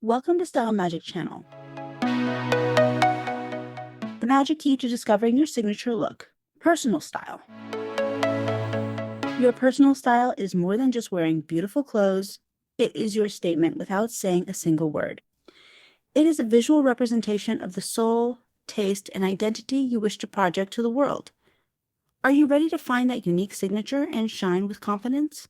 Welcome to Style Magic Channel, the magic key to discovering your signature look, personal style. Your personal style is more than just wearing beautiful clothes. It is your statement without saying a single word. It is a visual representation of the soul, taste, and identity you wish to project to the world. Are you ready to find that unique signature and shine with confidence?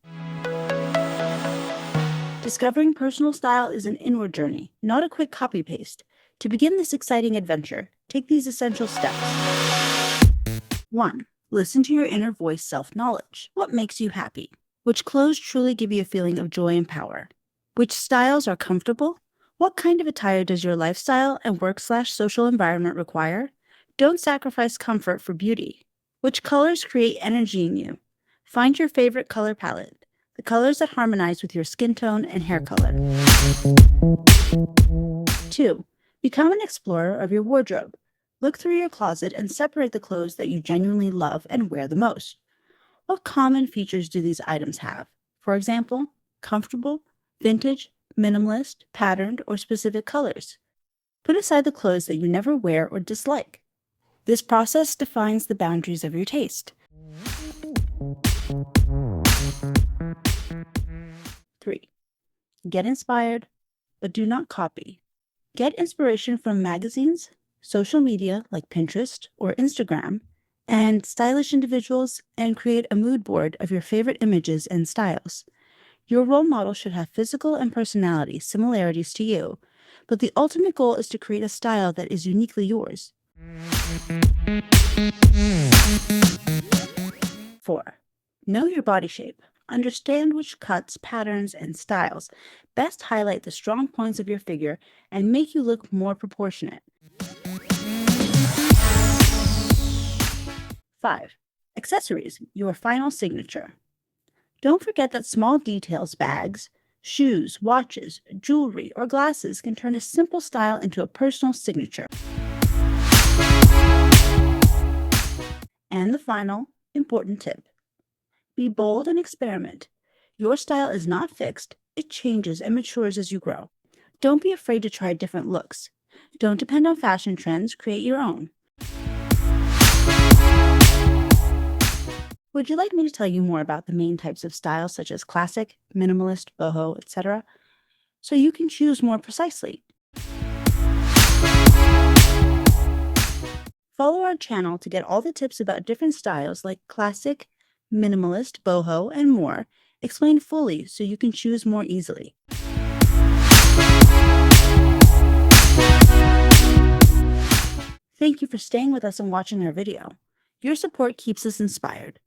Discovering personal style is an inward journey, not a quick copy-paste. To begin this exciting adventure, take these essential steps. 1. Listen to your inner voice self-knowledge. What makes you happy? Which clothes truly give you a feeling of joy and power? Which styles are comfortable? What kind of attire does your lifestyle and work/social environment require? Don't sacrifice comfort for beauty. Which colors create energy in you? Find your favorite color palette, the colors that harmonize with your skin tone and hair color. 2. Become an explorer of your wardrobe. Look through your closet and separate the clothes that you genuinely love and wear the most. What common features do these items have? For example, comfortable, vintage, minimalist, patterned, or specific colors. Put aside the clothes that you never wear or dislike. This process defines the boundaries of your taste. 3. Get inspired, but do not copy. Get inspiration from magazines, social media like Pinterest or Instagram, and stylish individuals, and create a mood board of your favorite images and styles. Your role model should have physical and personality similarities to you, but the ultimate goal is to create a style that is uniquely yours. 4. Know your body shape. Understand which cuts, patterns, and styles best highlight the strong points of your figure and make you look more proportionate. 5. Accessories, your final signature. Don't forget that small details, bags, shoes, watches, jewelry, or glasses can turn a simple style into a personal signature. And the final, important tip. Be bold and experiment. Your style is not fixed. It changes and matures as you grow. Don't be afraid to try different looks. Don't depend on fashion trends. Create your own. Would you like me to tell you more about the main types of styles such as classic, minimalist, boho, etc., so you can choose more precisely? Follow our channel to get all the tips about different styles like classic, minimalist, boho, and more, explained fully so you can choose more easily. Thank you for staying with us and watching our video. Your support keeps us inspired.